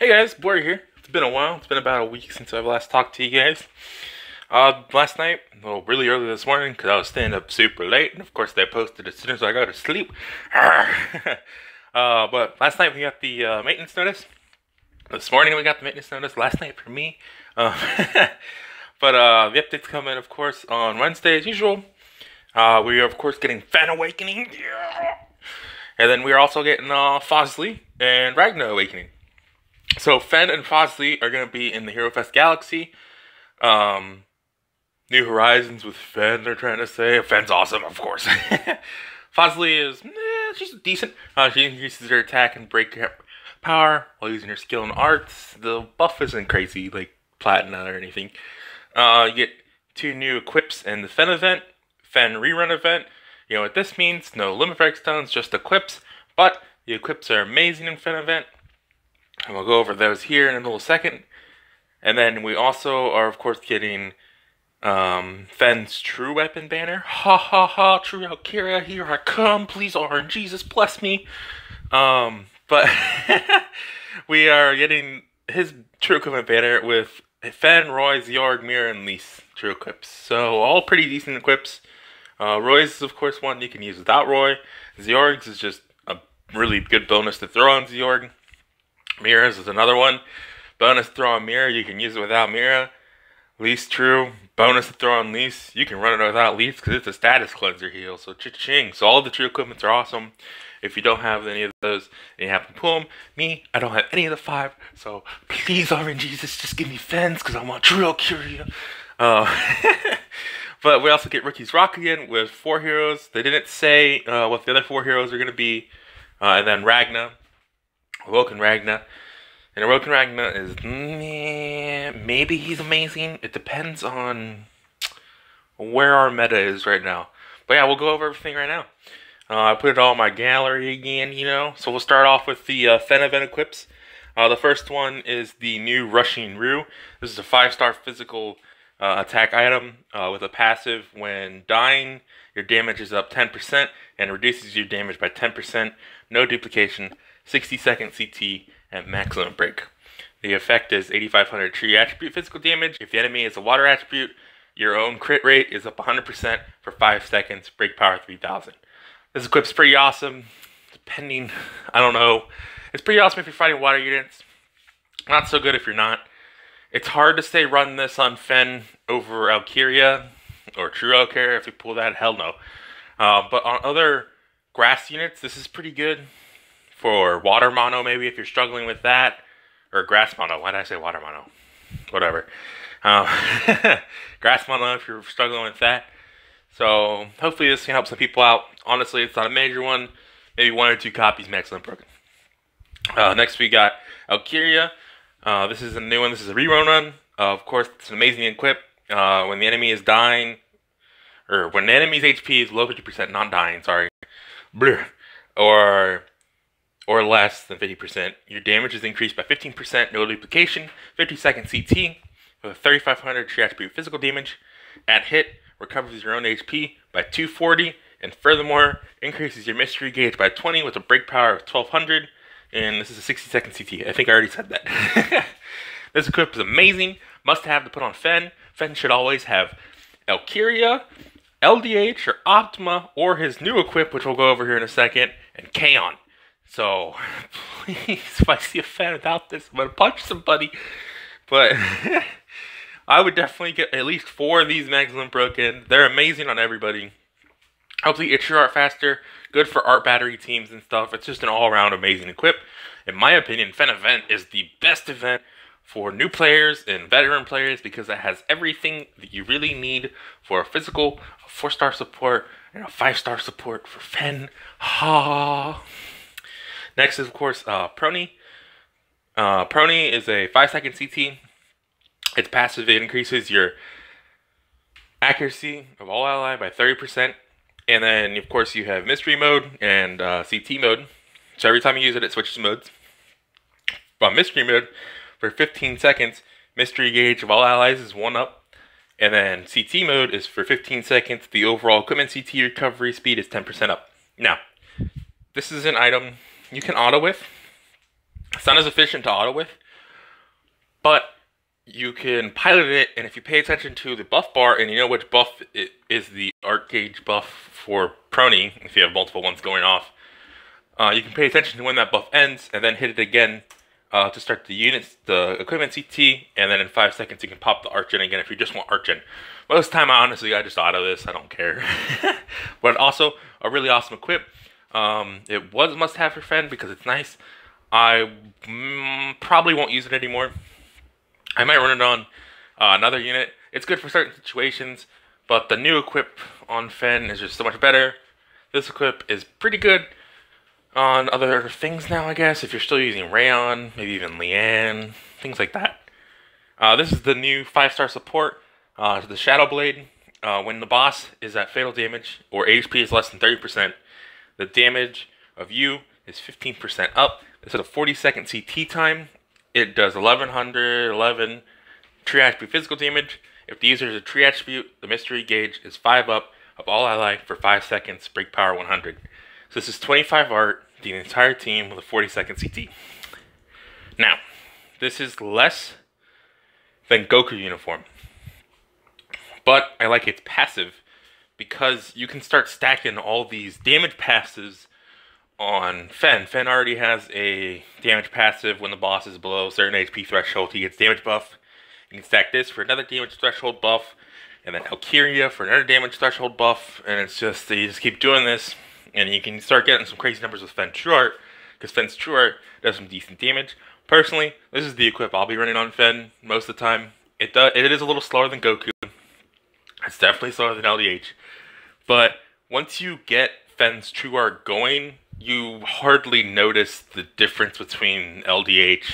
Hey guys, Boy here. It's been a while. It's been about a week since I've last talked to you guys. Last night, well, really early this morning, because I was staying up super late, and of course they posted as soon as I go to sleep. But last night we got the maintenance notice. This morning we got the maintenance notice. Last night for me. But the updates come in, of course, on Wednesday as usual. We are, of course, getting Fen Awakening. Yeah! And then we are also getting Fosley and Ragna Awakening. So Fen and Fosley are going to be in the Hero Fest Galaxy. New Horizons with Fen, they're trying to say. Fen's awesome, of course. Fosley is, she's decent. She increases her attack and break power while using her skill in arts. The buff isn't crazy, like Platinum or anything. You get 2 new equips in the Fen event. Fen rerun event. You know what this means? No limit break stones, just equips. But the equips are amazing in Fen event. And we'll go over those here in a little second. And then we also are, of course, getting Fen's True Weapon banner. Ha ha ha, True Valkyria, here I come. Please, Lord Jesus, bless me. But we are getting his True Equipment banner with Fen, Roy, Zorg, Mira, and Lise True Equips. So, all pretty decent equips. Roy's is, of course, one you can use without Roy. Zorg's is just a really good bonus to throw on Zorg. Mira's is another one. Bonus to throw on Mira, you can use it without Mira. Lise True, bonus to throw on Lise. You can run it without Lise because it's a status cleanser heal. So cha-ching. So all the True Equipments are awesome. If you don't have any of those and you happen to pull them, me, I don't have any of the 5. So please, Lord Jesus, just give me Fens because I want True Valkyria. But we also get Ricky's Rock again with 4 heroes. They didn't say what the other 4 heroes are going to be. And then Ragna. Awoken Ragna. And Awoken Ragna is, maybe he's amazing. It depends on where our meta is right now. But yeah, we'll go over everything right now. I put it all in my gallery again, you know. So we'll start off with the Fen event equips. The first one is the new Rushing Rue. This is a 5-star physical attack item with a passive. When dying, your damage is up 10% and reduces your damage by 10%. No duplication. 60-second CT and maximum break. The effect is 8500 tree attribute physical damage. If the enemy is a water attribute, your own crit rate is up 100% for 5 seconds. Break power 3000. This equip's pretty awesome. Depending, I don't know. It's pretty awesome if you're fighting water units. Not so good if you're not. It's hard to say run this on Fen over Valkyria or True Valkyria if you pull that. Hell no. But on other grass units, this is pretty good. For water mono, maybe if you're struggling with that, or grass mono. Why did I say water mono? Whatever. Grass mono if you're struggling with that. So hopefully this can help some people out. Honestly, it's not a major one. Maybe 1 or 2 copies maximum broken. Next we got Valkyria. This is a new one. This is a rerun run. Of course, it's an amazing equip. When the enemy is dying, or when the enemy's HP is below 50%, not dying. Sorry. Blur. Or less than 50%. Your damage is increased by 15%, no duplication, 50-second CT, with a 3500 tree attribute physical damage. At hit, recovers your own HP by 240, and furthermore, increases your mystery gauge by 20 with a break power of 1200, and this is a 60-second CT. I think I already said that. This equip is amazing, must have to put on Fen. Fen should always have Valkyria, LDH, or Optima, or his new equip, which we'll go over here in a second, and Kaon. So, please, if I see a Fen without this, I'm going to punch somebody. But I would definitely get at least 4 of these maximum broken. They're amazing on everybody. Helps you itch your art faster. Good for art battery teams and stuff. It's just an all-around amazing equip. In my opinion, Fen event is the best event for new players and veteran players because it has everything that you really need for a physical, a 4-star support, and a 5-star support for Fen. Ha! Next is, of course, Prony. Prony is a 5-second CT. Its passive increases your accuracy of all ally by 30%. And then, of course, you have Mystery Mode and CT Mode. So every time you use it, it switches modes. But Mystery Mode, for 15 seconds, Mystery Gauge of all allies is 1 up. And then CT Mode is for 15 seconds. The overall equipment CT recovery speed is 10% up. Now, this is an item you can auto with. It's not as efficient to auto with, but you can pilot it, and if you pay attention to the buff bar, and you know which buff it is the art gauge buff for Prony, if you have multiple ones going off, you can pay attention to when that buff ends, and then hit it again to start the equipment CT, and then in 5 seconds you can pop the Archen again if you just want Archen. Most of the time, honestly, I just auto this. I don't care. But also, a really awesome equip. It was a must-have for Fen because it's nice. I probably won't use it anymore. I might run it on another unit. It's good for certain situations, but the new equip on Fen is just so much better. This equip is pretty good on other things now, I guess. If you're still using Rayon, maybe even Leanne, things like that. This is the new 5-star support. The Shadow Blade. When the boss is at fatal damage or HP is less than 30%, the damage of you is 15% up. This is a 40-second CT time. It does 1111 tree attribute physical damage. If the user is a tree attribute, the mystery gauge is 5 up of all ally for 5 seconds, break power 100. So this is 25 art, the entire team with a 40-second CT. Now, this is less than Goku uniform, but I like its passive because you can start stacking all these damage passes on Fen. Fen already has a damage passive when the boss is below a certain HP threshold. He gets damage buff. You can stack this for another damage threshold buff, and then Alkyria for another damage threshold buff, and it's just, you just keep doing this, and you can start getting some crazy numbers with Fen True Art, because Fen's True Art does some decent damage. Personally, this is the equip I'll be running on Fen most of the time. It is a little slower than Goku. It's definitely slower than LDH. But once you get Fen's True Art going, you hardly notice the difference between LDH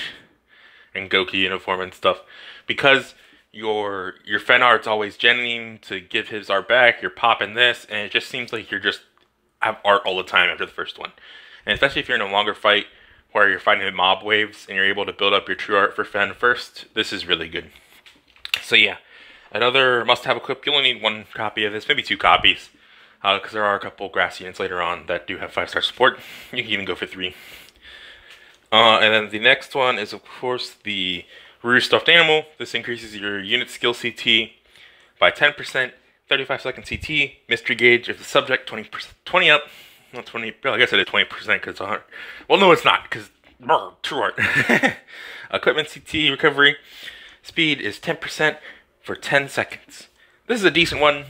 and Goku uniform and stuff. Because your Fen Art's always genning to give his art back, you're popping this, and it just seems like you're just have art all the time after the first one. And especially if you're in a longer fight where you're fighting the mob waves and you're able to build up your True Art for Fen first, this is really good. So yeah, another must-have equip. You only need 1 copy of this, maybe 2 copies, because there are a couple grass units later on that do have 5-star support. You can even go for 3. And then the next one is, of course, the Rue Stuffed Animal. This increases your unit skill CT by 10%, 35-second CT, mystery gauge if the subject 20 up. Not 20, well, I guess I did 20% because it's 100. Well, no, it's not, because True Art. Equipment CT recovery speed is 10% for 10 seconds. This is a decent one.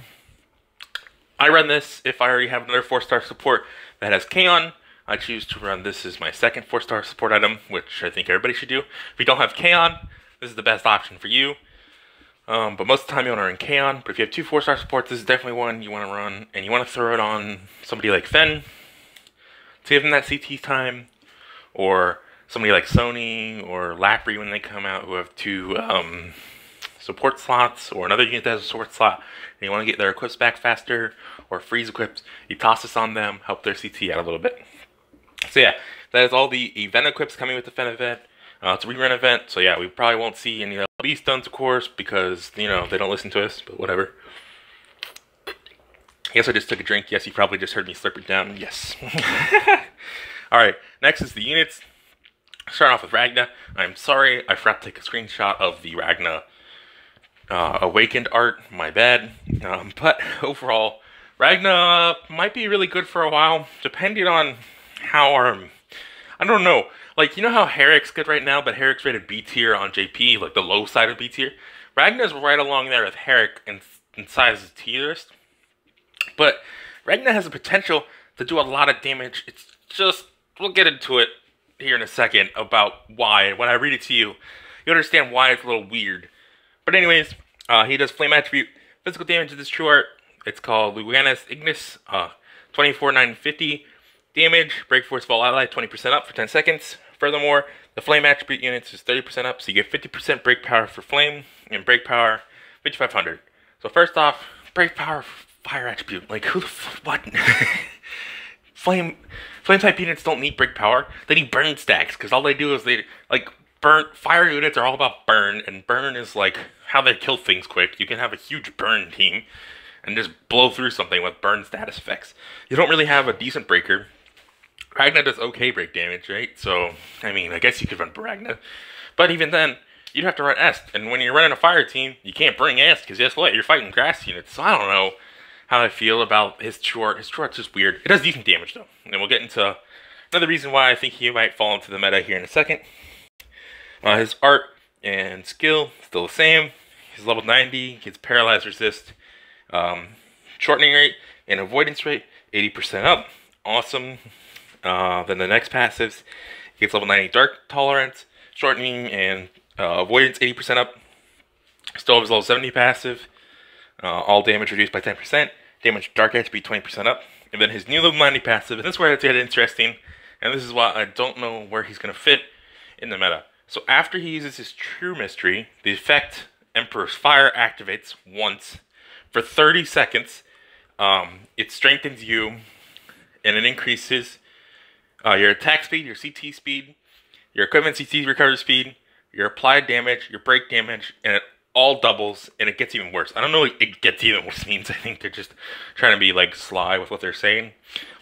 I run this if I already have another 4-star support that has Kaon. I choose to run this as my second 4-star support item, which I think everybody should do. If you don't have Kaon, this is the best option for you. But most of the time you want to run Kaon. But if you have 2 4-star supports, this is definitely one you want to run. And you want to throw it on somebody like Fen to give them that CT time. Or somebody like Sony or Lapri when they come out who have 2 support slots. Or another unit that has a support slot. And you want to get their equips back faster. Or freeze equips. You toss this on them, help their CT out a little bit. So yeah, that is all the event equips coming with the Fen event. It's a rerun event, so yeah, we probably won't see any LB stunts, of course, because, you know, they don't listen to us, but whatever. I guess I just took a drink. Yes, you probably just heard me slurp it down. Yes. Alright, next is the units. Starting off with Ragna. I'm sorry, I forgot to take a screenshot of the Ragna Awakened art. My bad. But overall, Ragna might be really good for a while, depending on how I don't know. Like, you know how Herrick's good right now, but Herrick's rated B tier on JP, like the low side of B tier? Ragna's right along there with Herrick in size of tier list. But Ragna has the potential to do a lot of damage. It's just, we'll get into it here in a second about why. When I read it to you, you understand why it's a little weird. But anyways, he does flame attribute, physical damage to this True Art. It's called Luganus Ignis, 24,950 damage, break force of all ally, 20% up for 10 seconds. Furthermore, the flame attribute units is 30% up, so you get 50% break power for flame, and break power 5500. So first off, break power fire attribute. Like, who the what? Flame type units don't need break power. They need burn stacks, because all they do is they, like, fire units are all about burn, and burn is like how they kill things quick. You can have a huge burn team and just blow through something with burn status effects. You don't really have a decent breaker. Ragna does okay break damage, right? So, I mean, I guess you could run Ragna. But even then, you'd have to run Est. And when you're running a fire team, you can't bring Est, because guess what? You're fighting grass units. So I don't know how I feel about his true art. His true art's just weird. It does decent damage, though. And we'll get into another reason why I think he might fall into the meta here in a second. His art and skill, still the same. He's level 90, gets paralyzed resist, shortening rate, and avoidance rate, 80% up. Awesome. Then the next passives, he gets level 90 dark tolerance, shortening, and avoidance, 80% up. Still has level 70 passive. All damage reduced by 10%. Damage dark attribute 20% up. And then his new level 90 passive, and this is where it's getting interesting. And this is why I don't know where he's going to fit in the meta. So after he uses his True Mystery, the effect Emperor's Fire activates once for 30 seconds. It strengthens you, and it increases your attack speed, your CT speed, your equipment CT recovery speed, your applied damage, your break damage, and it all doubles, and it gets even worse. I don't know what it gets even worse means. I think they're just trying to be like sly with what they're saying.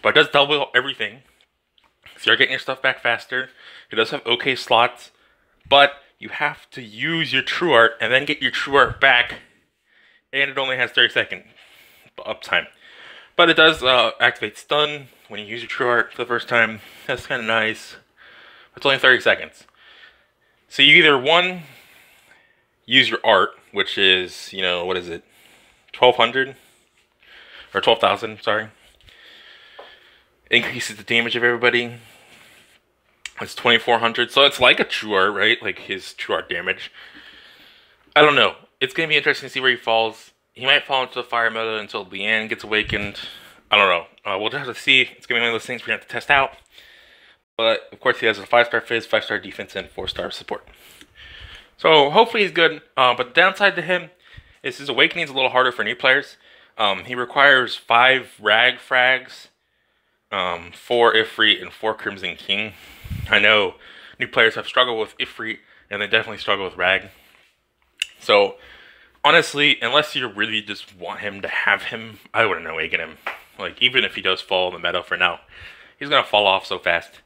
But it does double everything. So you're getting your stuff back faster. It does have okay slots, but you have to use your True Art and then get your True Art back, and it only has 30-second uptime. But it does activate stun when you use your True Art for the first time. That's kind of nice. It's only 30 seconds. So you either, one, use your art, which is, you know, what is it, 1,200? Or 12,000, sorry. Increases the damage of everybody. It's 2,400, so it's like a True Art, right? Like his True Art damage. I don't know. It's going to be interesting to see where he falls. He might fall into the fire meta until Leanne gets awakened. I don't know. We'll just have to see. It's going to be one of those things we have to test out. But, of course, he has a 5-star Fizz, 5-star defense, and 4-star support. So, hopefully he's good. But the downside to him is his awakening is a little harder for new players. He requires 5 Rag frags, 4 Ifrit, and 4 Crimson King. I know new players have struggled with Ifrit, and they definitely struggle with Rag. So, honestly, unless you really just want him to have him, I wouldn't awaken him. Like, even if he does fall in the meta for now, he's going to fall off so fast.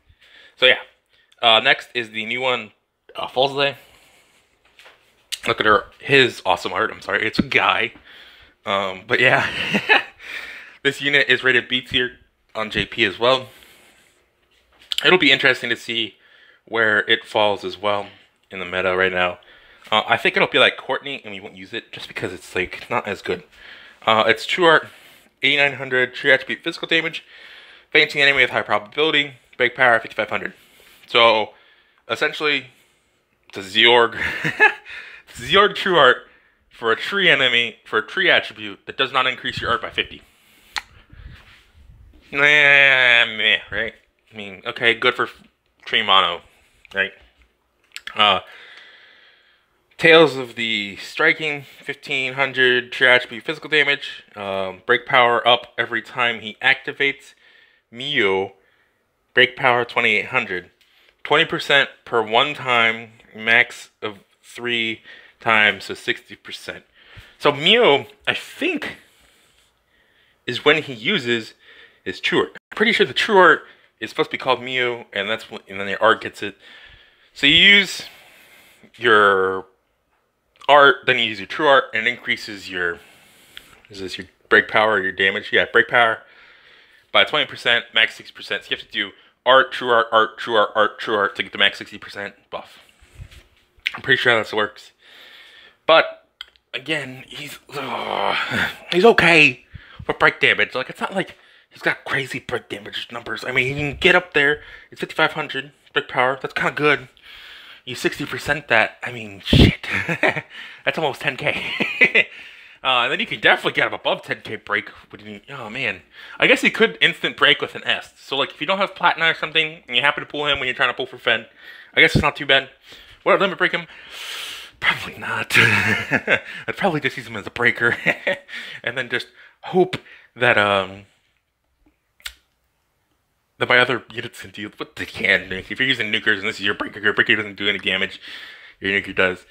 So, yeah. Next is the new one, Falsley. Look at his awesome art. I'm sorry, it's a guy. But, yeah. This unit is rated B tier on JP as well. It'll be interesting to see where it falls as well in the meta right now. I think it'll be like Courtney, and we won't use it just because it's like not as good. It's True Art, 8,900, True Attribute Physical Damage, fainting enemy with high probability, break power 5,500. So essentially, it's a Zeorg, Zeorg True Art for a tree enemy for a tree attribute that does not increase your art by 50. Meh, right? I mean, okay, good for tree mono, right? Tales of the Striking, 1,500 tree attribute physical damage. Break power up every time he activates. Mio, break power 2,800. 20% per one time, max of 3 times, so 60%. So Mio, I think, is when he uses his True Art. I'm pretty sure the True Art is supposed to be called Mio, and that's when, and then the art gets it. So you use your art, then you use your True Art, and it increases your, is this your break power or your damage? Yeah, break power by 20%, max 60%. So you have to do art, True Art, art, True Art, art, True Art to get the max 60% buff. I'm pretty sure that's how it works. But again, he's okay for break damage. Like, it's not like he's got crazy break damage numbers. I mean, he can get up there. It's 5,500 break power. That's kind of good. You 60% that. I mean, shit. That's almost 10k. And then you can definitely get up above 10k break. Oh, man. I guess he could instant break with an S. So, like, if you don't have Platinum or something, and you happen to pull him when you're trying to pull for Fen, I guess it's not too bad. Would I limit break him? Probably not. I'd probably just use him as a breaker. And then just hope that, that my other units can deal with what they can. If you're using nukers and this is your breaker doesn't do any damage. Your nuker does.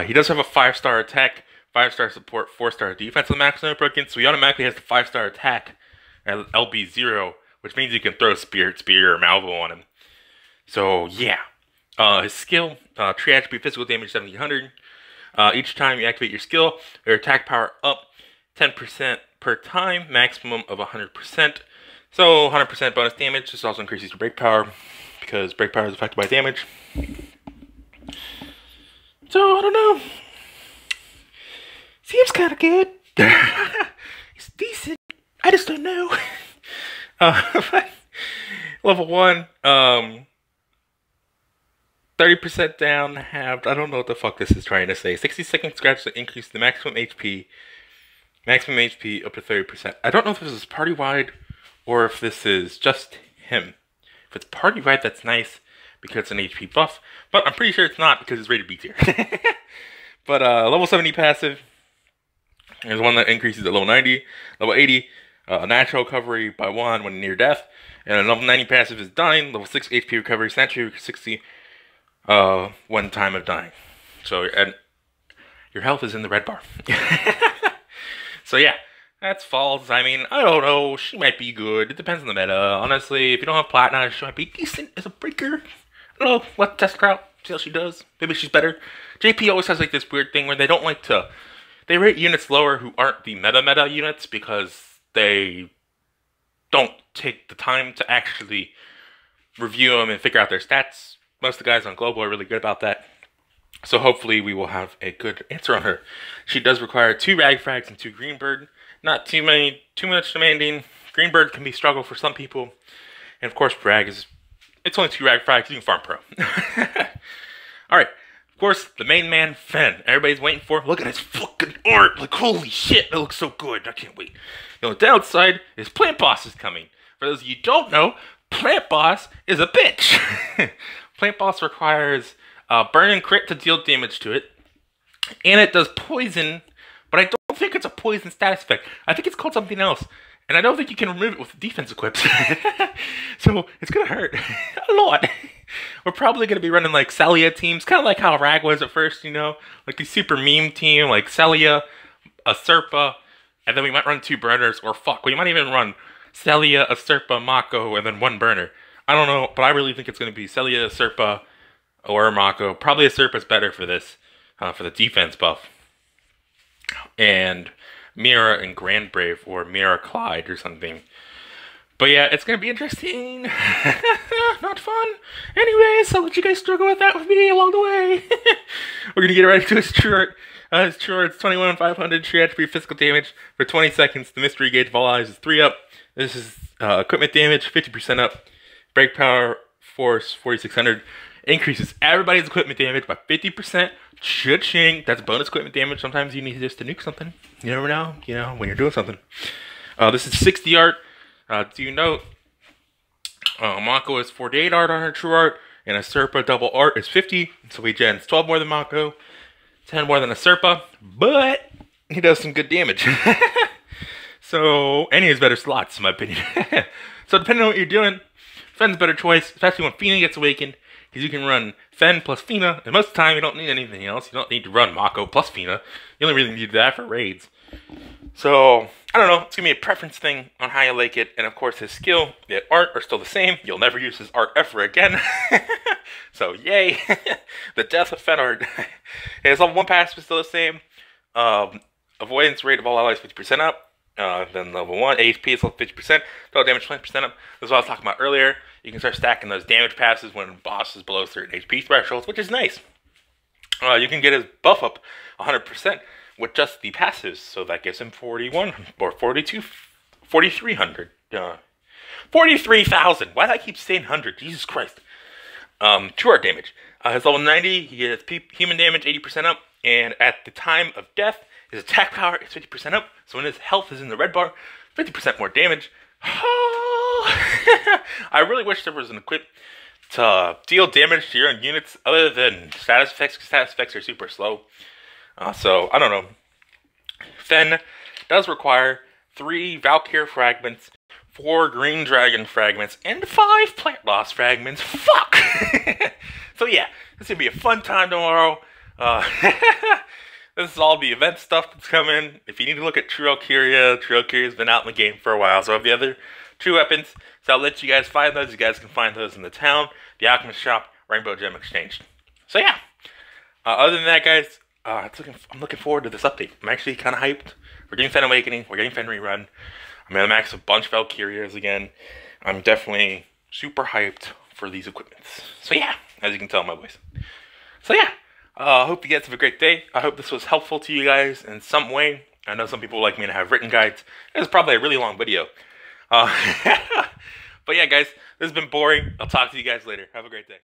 He does have a 5-star attack, 5-star support, 4-star defense with maximum broken, so he automatically has the 5-star attack at LB0, which means you can throw Spirit Spear or Malvo on him. So, yeah. His skill, tree attribute, physical damage 1700. Each time you activate your skill, your attack power up 10% per time, maximum of 100%. So 100% bonus damage. This also increases your break power because break power is affected by damage. So I don't know. Seems kind of good. It's decent. I just don't know. Level 1, 30% down, halved. I don't know what the fuck this is trying to say. 60-second scratch to increase the maximum HP. Maximum HP up to 30%. I don't know if this is party-wide or if this is just him. If it's party-wide, that's nice because it's an HP buff. But I'm pretty sure it's not because it's rated B tier. But level 70 passive. There's one that increases at level 90. Level 80, natural recovery by 1 when near death. And level 90 passive is dying. Level 6 HP recovery, snatch 60 one time of dying. So and your health is in the red bar. So yeah, that's false. I mean, I don't know. She might be good. It depends on the meta. Honestly, if you don't have platinum, she might be decent as a breaker. I don't know. Let's test her out. See how she does. Maybe she's better. JP always has like this weird thing where they don't like to. They rate units lower who aren't the meta units because they don't take the time to actually review them and figure out their stats. Most of the guys on Global are really good about that. So hopefully we will have a good answer on her. She does require 2 Rag Frags and 2 Greenbird. Not too much demanding. Greenbird can be a struggle for some people. And of course Rag is, it's only 2 Rag Frags, you can farm pro. Alright, of course, the main man, Fen. Everybody's waiting for, look at his fucking art. Like, holy shit, it looks so good. I can't wait. The only downside is Plant Boss is coming. For those of you who don't know, Plant Boss is a bitch. Plant Boss requires burn and crit to deal damage to it. And it does poison, but I don't think it's a poison status effect. I think it's called something else. And I don't think you can remove it with defense equips. So it's going to hurt a lot. We're probably going to be running like Celia teams, kind of like how Rag was at first, you know? Like the super meme team, like Celia, a Serpa, and then we might run 2 burners, or fuck, we might even run Celia, a Serpa, Mako, and then 1 burner. I don't know, but I really think it's going to be Celia, a Serpa, or Mako. Probably a Serpa's better for this, for the defense buff. And Mira and Grand Brave, or Mira Clyde or something. But yeah, it's going to be interesting. Not fun. Anyways, I'll let you guys struggle with that with me along the way. We're going to get right into his true art. His true art's 21,500 tree attribute physical damage for 20 seconds. The mystery gauge of all eyes is 3 up. This is equipment damage, 50% up. Break power, force, 4,600. Increases everybody's equipment damage by 50%. Cha-ching. That's bonus equipment damage. Sometimes you need just to nuke something. You never know, you know, when you're doing something. This is 60 art. Do you note, Mako is 48 art on her true art, and a Serpa double art is 50. So he gens 12 more than Mako, 10 more than a Serpa, but he does some good damage. So, and he has better slots, in my opinion. So depending on what you're doing, Fen's a better choice, especially when Fina gets awakened, because you can run Fen plus Fina, and most of the time you don't need anything else. You don't need to run Mako plus Fina. You only really need that for raids. So, I don't know, it's going to be a preference thing on how you like it, and of course his skill and art are still the same. You'll never use his art ever again. So, yay. The death of Fen art. His level 1 passive is still the same. Avoidance rate of all allies 50% up. Then level 1, HP is level 50%, total damage 20% up. This is what I was talking about earlier. You can start stacking those damage passes when boss is below certain HP thresholds, which is nice. You can get his buff up 100% with just the passives, so that gives him 41 or 42, 4,300. 43,000. Why do I keep saying 100? Jesus Christ. True art damage. His level 90, he gets human damage 80% up, and at the time of death, his attack power is 50% up, so when his health is in the red bar, 50% more damage. I really wish there was an equip to deal damage to your own units other than status effects, because status effects are super slow. So, I don't know. Fen does require 3 Valkyr fragments, 4 Green Dragon fragments, and 5 Plant Loss fragments. Fuck! So yeah, this is going to be a fun time tomorrow. This is all the event stuff that's coming. If you need to look at True Valkyrie's been out in the game for a while. So I have the other 2 weapons. So I'll let you guys find those. You guys can find those in the town, the Alchemist shop, Rainbow Gem exchanged. So yeah. Other than that, guys, I'm looking forward to this update. I'm actually kind of hyped. We're getting Fen Awakening. We're getting Fen Rerun. I'm gonna max a bunch of Valkyrias again. I'm definitely super hyped for these equipments. So yeah, as you can tell in my voice. So yeah, I hope you guys have a great day. I hope this was helpful to you guys in some way. I know some people like me to have written guides. It was probably a really long video. But yeah, guys, this has been boring. I'll talk to you guys later. Have a great day.